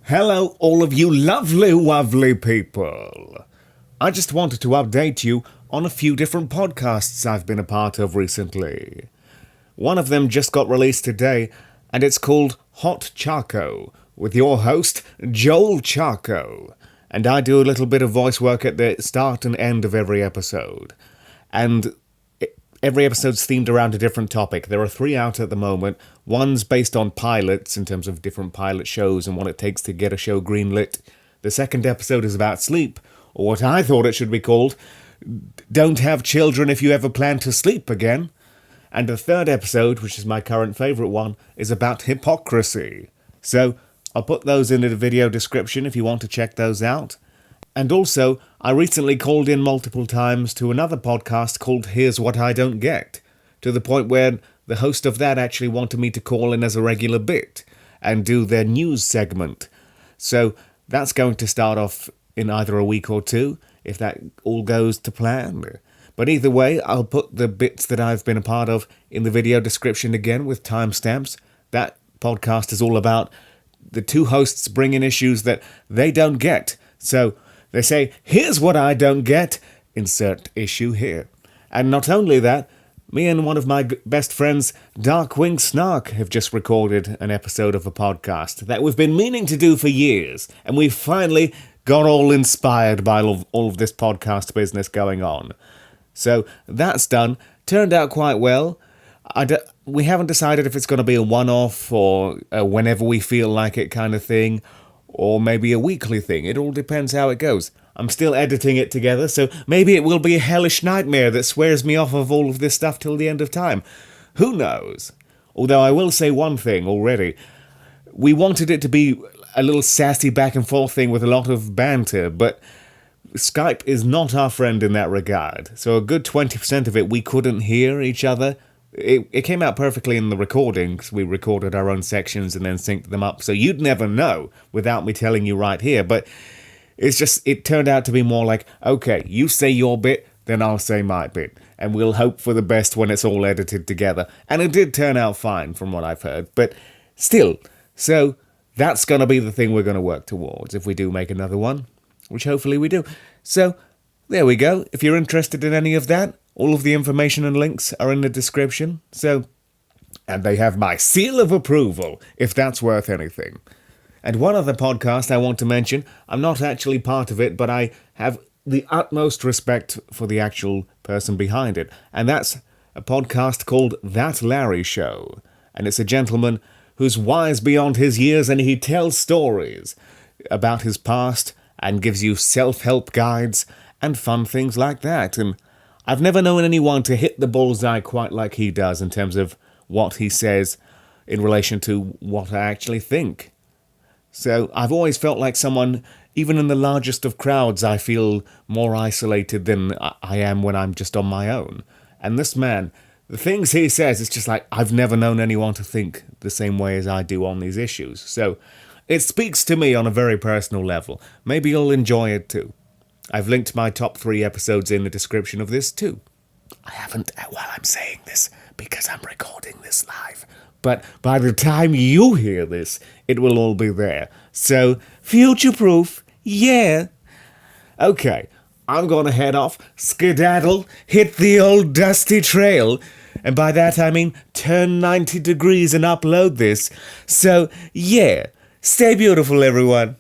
Hello, all of you lovely people. I just wanted to update you on a few different podcasts I've been a part of recently. One of them just got released today, and it's called Hot Choco, with your host, Joel Choco. And I do a little bit of voice work at the start and end of every episode. And every episode's themed around a different topic. There are 3 out at the moment. One's based on pilots, in terms of different pilot shows and what it takes to get a show greenlit. The second episode is about sleep, or what I thought it should be called, Don't Have Children If You Ever Plan to Sleep Again. And the third episode, which is my current favourite one, is about hypocrisy. So, I'll put those in the video description if you want to check those out. And also, I recently called in multiple times to another podcast called Here's What I Don't Get, to the point where the host of that actually wanted me to call in as a regular bit and do their news segment. So that's going to start off in either a week or two, if that all goes to plan. But either way, I'll put the bits that I've been a part of in the video description again with timestamps. That podcast is all about the two hosts bringing issues that they don't get. So they say, here's what I don't get, insert issue here. And not only that, me and one of my best friends, Darkwing Snark, have just recorded an episode of a podcast that we've been meaning to do for years, and we finally got all inspired by all of this podcast business going on. So that's done. Turned out quite well. We haven't decided if it's going to be a one-off or a whenever we feel like it kind of thing, or maybe a weekly thing. It all depends how it goes. I'm still editing it together, so maybe it will be a hellish nightmare that swears me off of all of this stuff till the end of time. Who knows? Although I will say one thing already. We wanted it to be a little sassy back and forth thing with a lot of banter, but Skype is not our friend in that regard. So a good 20% of it we couldn't hear each other. It came out perfectly in the recording, because we recorded our own sections and then synced them up, so you'd never know without me telling you right here, but it turned out to be more like, okay, you say your bit, then I'll say my bit, and we'll hope for the best when it's all edited together. And it did turn out fine from what I've heard, but still, so that's going to be the thing we're going to work towards if we do make another one, which hopefully we do. So, there we go. If you're interested in any of that, all of the information and links are in the description, and they have my seal of approval, if that's worth anything. And one other podcast I want to mention, I'm not actually part of it, but I have the utmost respect for the actual person behind it, and that's a podcast called That Larry Show. And it's a gentleman who's wise beyond his years, and he tells stories about his past and gives you self-help guides and fun things like that. And I've never known anyone to hit the bullseye quite like he does in terms of what he says in relation to what I actually think. So I've always felt like someone, even in the largest of crowds, I feel more isolated than I am when I'm just on my own. And this man, the things he says, it's just like I've never known anyone to think the same way as I do on these issues. So it speaks to me on a very personal level. Maybe you'll enjoy it too. I've linked my top 3 episodes in the description of this too. I haven't while I'm saying this, because I'm recording this live. But by the time you hear this, it will all be there. So, future-proof, yeah. Okay, I'm gonna head off, skedaddle, hit the old dusty trail, and by that I mean turn 90 degrees and upload this. So, yeah, stay beautiful, everyone.